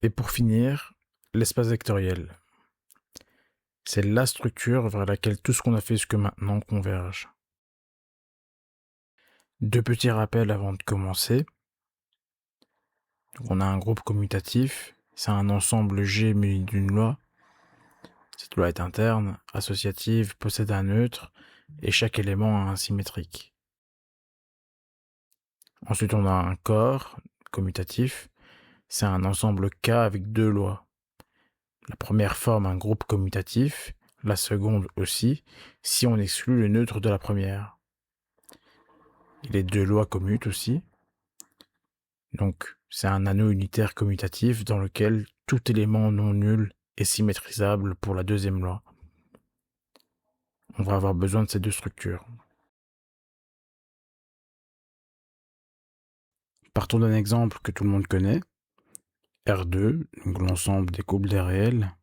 Et pour finir, l'espace vectoriel. C'est la structure vers laquelle tout ce qu'on a fait jusque maintenant converge. Deux petits rappels avant de commencer. Donc on a un groupe commutatif, c'est un ensemble G muni d'une loi. Cette loi est interne, associative, possède un neutre, et chaque élément a un symétrique. Ensuite on a un corps commutatif, c'est un ensemble K avec deux lois. La première forme un groupe commutatif, la seconde aussi, si on exclut le neutre de la première. Et les deux lois commutent aussi. Donc, c'est un anneau unitaire commutatif dans lequel tout élément non nul est symétrisable pour la deuxième loi. On va avoir besoin de ces deux structures. Partons d'un exemple que tout le monde connaît. R2, donc l'ensemble des courbes des réels.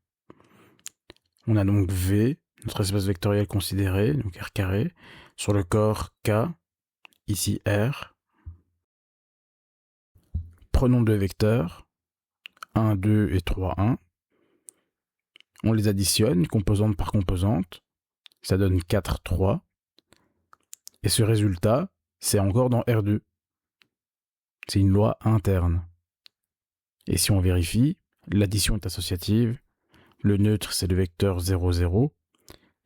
On a donc V, notre espace vectoriel considéré, donc R carré, sur le corps K, ici R. Prenons deux vecteurs, 1, 2 et 3, 1. On les additionne, composante par composante. Ça donne 4, 3. Et ce résultat, c'est encore dans R2. C'est une loi interne. Et si on vérifie, l'addition est associative, le neutre c'est le vecteur 0, 0,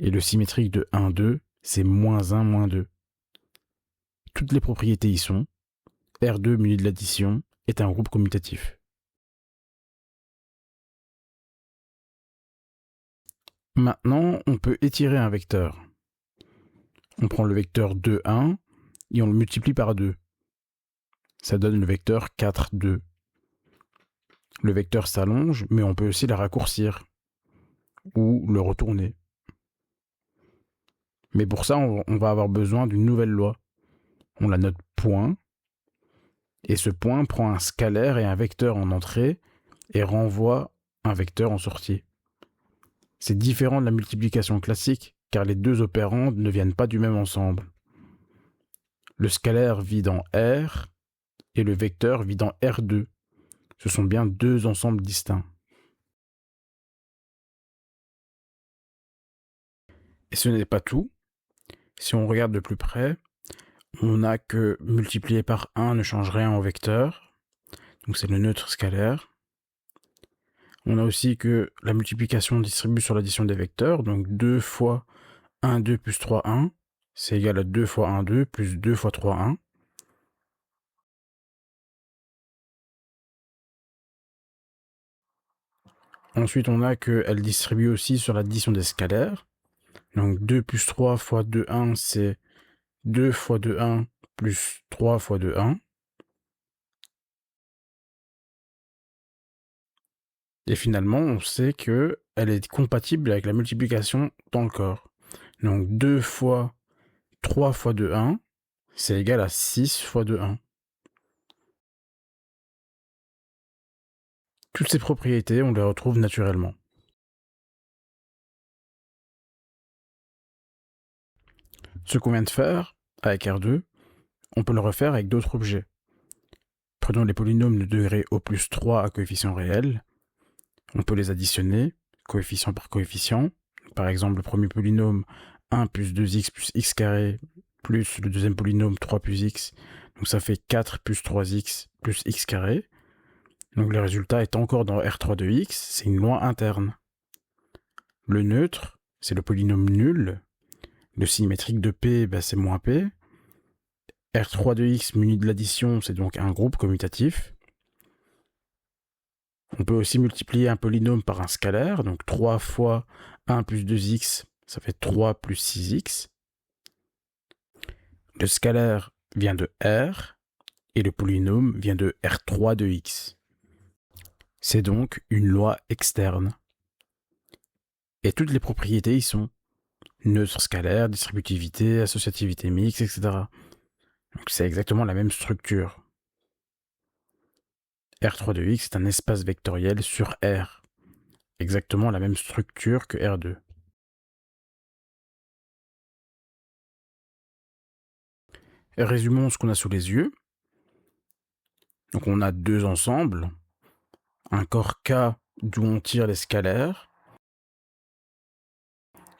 et le symétrique de 1, 2, c'est moins 1, moins 2. Toutes les propriétés y sont. R2 muni de l'addition est un groupe commutatif. Maintenant, on peut étirer un vecteur. On prend le vecteur 2, 1 et on le multiplie par 2. Ça donne le vecteur 4, 2. Le vecteur s'allonge, mais on peut aussi le raccourcir ou le retourner. Mais pour ça, on va avoir besoin d'une nouvelle loi. On la note point, et ce point prend un scalaire et un vecteur en entrée et renvoie un vecteur en sortie. C'est différent de la multiplication classique, car les deux opérandes ne viennent pas du même ensemble. Le scalaire vit dans R et le vecteur vit dans R2. Ce sont bien deux ensembles distincts. Et ce n'est pas tout. Si on regarde de plus près, on a que multiplier par 1 ne change rien au vecteur. Donc c'est le neutre scalaire. On a aussi que la multiplication distribue sur l'addition des vecteurs. Donc 2 fois 1, 2 plus 3, 1. C'est égal à 2 fois 1, 2 plus 2 fois 3, 1. Ensuite, on a qu'elle distribue aussi sur l'addition des scalaires. Donc 2 plus 3 fois 2, 1, c'est 2 fois 2, 1 plus 3 fois 2, 1. Et finalement, on sait qu'elle est compatible avec la multiplication dans le corps. Donc 2 fois 3 fois 2, 1, c'est égal à 6 fois 2, 1. Toutes ces propriétés, on les retrouve naturellement. Ce qu'on vient de faire avec R2, on peut le refaire avec d'autres objets. Prenons les polynômes de degré au plus 3 à coefficient réel. On peut les additionner, coefficient par coefficient. Par exemple, le premier polynôme 1 plus 2x plus x carré plus le deuxième polynôme 3 plus x. Donc ça fait 4 plus 3x plus x carré. Donc le résultat est encore dans R3 de x, c'est une loi interne. Le neutre, c'est le polynôme nul. Le symétrique de P, c'est moins P. R3 de x muni de l'addition, c'est donc un groupe commutatif. On peut aussi multiplier un polynôme par un scalaire, donc 3 fois 1 plus 2x, ça fait 3 plus 6x. Le scalaire vient de R, et le polynôme vient de R3 de x. C'est donc une loi externe. Et toutes les propriétés y sont. Neutre scalaire, distributivité, associativité mixte, etc. Donc c'est exactement la même structure. R3 de x est un espace vectoriel sur R. Exactement la même structure que R2. Et résumons ce qu'on a sous les yeux. Donc on a deux ensembles. un corps K d'où on tire les scalaires,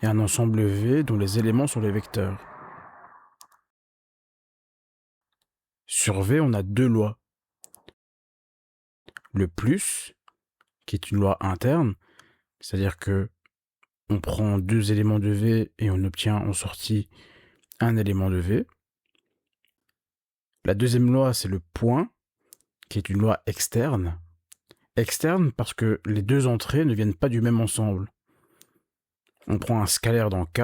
et un ensemble V dont les éléments sont les vecteurs. Sur V, on a deux lois. Le plus, qui est une loi interne, c'est-à-dire que on prend deux éléments de V et on obtient en sortie un élément de V. La deuxième loi, c'est le point, qui est une loi externe. Externe parce que les deux entrées ne viennent pas du même ensemble. On prend un scalaire dans K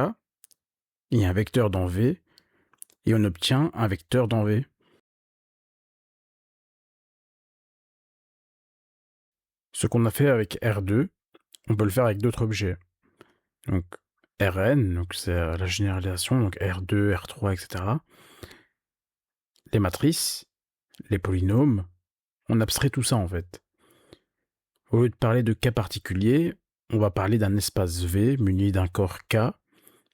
et un vecteur dans V, et on obtient un vecteur dans V. Ce qu'on a fait avec R2, on peut le faire avec d'autres objets. Donc Rn, donc c'est la généralisation, donc R2, R3, etc. Les matrices, les polynômes, on abstrait tout ça en fait. Au lieu de parler de cas particuliers, on va parler d'un espace V muni d'un corps K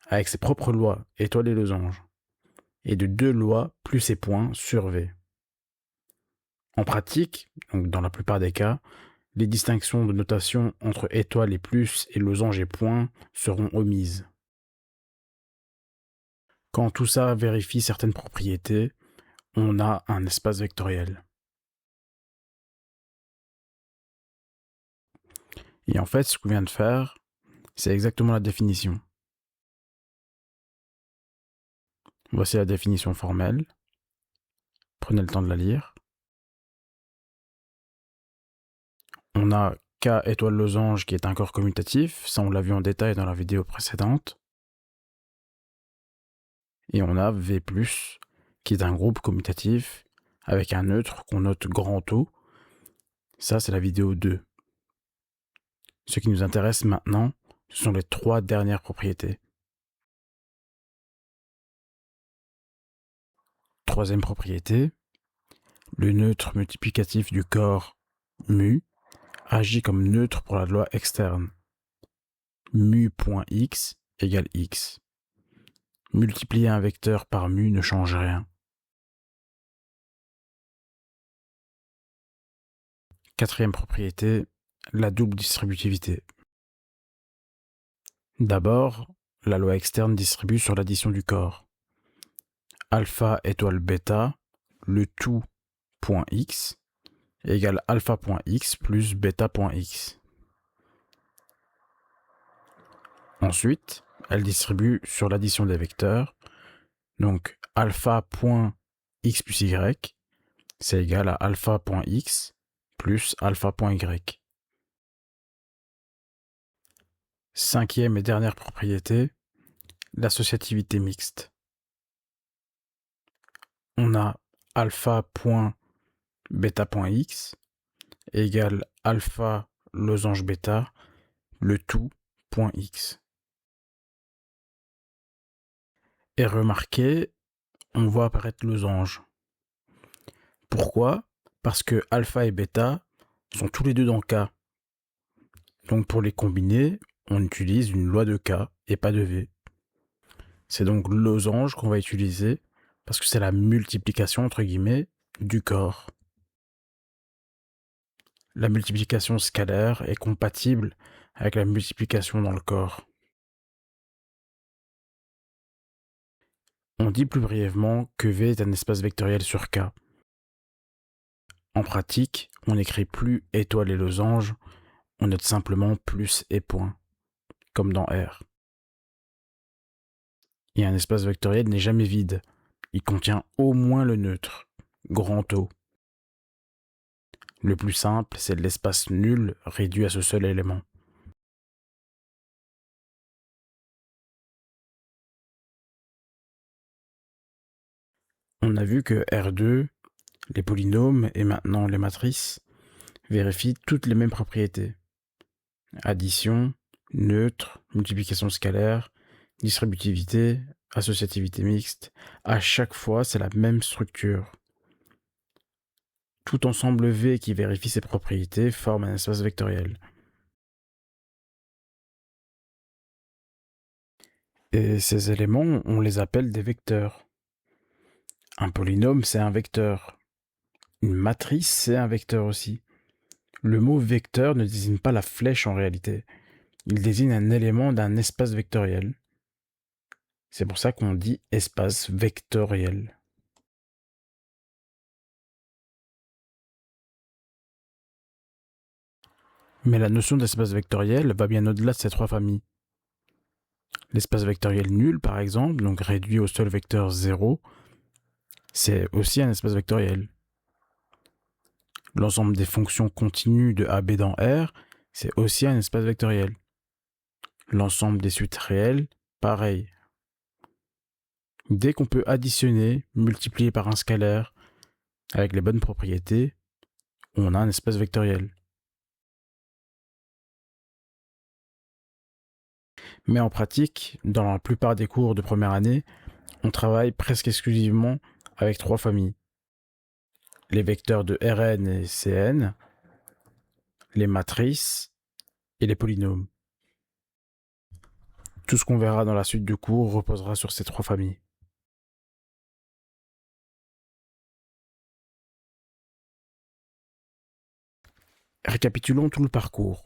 avec ses propres lois, étoiles et losanges, et de deux lois plus ses points sur V. En pratique, donc dans la plupart des cas, les distinctions de notation entre étoiles et plus et losanges et points seront omises. Quand tout ça vérifie certaines propriétés, on a un espace vectoriel. Et en fait, ce qu'on vient de faire, c'est exactement la définition. Voici la définition formelle. Prenez le temps de la lire. On a K étoile losange qui est un corps commutatif, ça on l'a vu en détail dans la vidéo précédente. Et on a V+, qui est un groupe commutatif avec un neutre qu'on note grand O. Ça c'est la vidéo 2. Ce qui nous intéresse maintenant, ce sont les trois dernières propriétés. Troisième propriété, le neutre multiplicatif du corps mu agit comme neutre pour la loi externe. Mu.x égale x. Multiplier un vecteur par mu ne change rien. Quatrième propriété, la double distributivité. D'abord, la loi externe distribue sur l'addition du corps. Alpha étoile bêta, le tout point x, égale alpha.x plus bêta.x. Ensuite, elle distribue sur l'addition des vecteurs. Donc, alpha.x plus y, c'est égal à alpha.x plus alpha.y. Cinquième et dernière propriété, l'associativité mixte. On a alpha.bêta.x égale alpha losange bêta, le tout point x. Et remarquez, on voit apparaître losange. Pourquoi ? Parce que alpha et bêta sont tous les deux dans K. Donc pour les combiner, on utilise une loi de K et pas de V. C'est donc losange qu'on va utiliser parce que c'est la multiplication entre guillemets du corps. La multiplication scalaire est compatible avec la multiplication dans le corps. On dit plus brièvement que V est un espace vectoriel sur K. En pratique, on n'écrit plus étoile et losange, on note simplement plus et point, comme dans R. Et un espace vectoriel n'est jamais vide, il contient au moins le neutre, grand O. Le plus simple, c'est l'espace nul réduit à ce seul élément. On a vu que R2, les polynômes et maintenant les matrices vérifient toutes les mêmes propriétés. Addition, neutre, multiplication scalaire, distributivité, associativité mixte. À chaque fois, c'est la même structure. Tout ensemble V qui vérifie ces propriétés forme un espace vectoriel. Et ces éléments, on les appelle des vecteurs. Un polynôme, c'est un vecteur. Une matrice, c'est un vecteur aussi. Le mot vecteur ne désigne pas la flèche en réalité. Il désigne un élément d'un espace vectoriel. C'est pour ça qu'on dit espace vectoriel. Mais la notion d'espace vectoriel va bien au-delà de ces trois familles. L'espace vectoriel nul, par exemple, donc réduit au seul vecteur 0, c'est aussi un espace vectoriel. L'ensemble des fonctions continues de AB dans R, c'est aussi un espace vectoriel. L'ensemble des suites réelles, pareil. Dès qu'on peut additionner, multiplier par un scalaire, avec les bonnes propriétés, on a un espace vectoriel. Mais en pratique, dans la plupart des cours de première année, on travaille presque exclusivement avec trois familles. Les vecteurs de Rn et Cn, les matrices et les polynômes. Tout ce qu'on verra dans la suite du cours reposera sur ces trois familles. Récapitulons tout le parcours.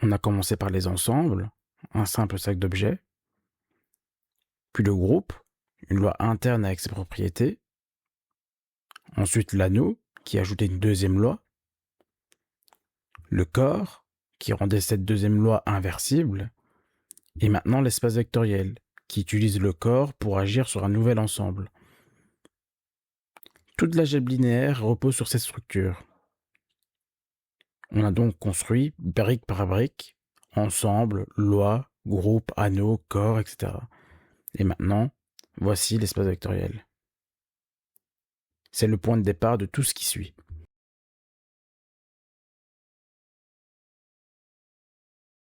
On a commencé par les ensembles, un simple sac d'objets, puis le groupe, une loi interne avec ses propriétés, ensuite l'anneau, qui ajoutait une deuxième loi, le corps, qui rendait cette deuxième loi inversible, et maintenant l'espace vectoriel, qui utilise le corps pour agir sur un nouvel ensemble. Toute l'algèbre linéaire repose sur cette structure. On a donc construit, brique par brique, ensemble, loi, groupe, anneau, corps, etc. Et maintenant, voici l'espace vectoriel. C'est le point de départ de tout ce qui suit.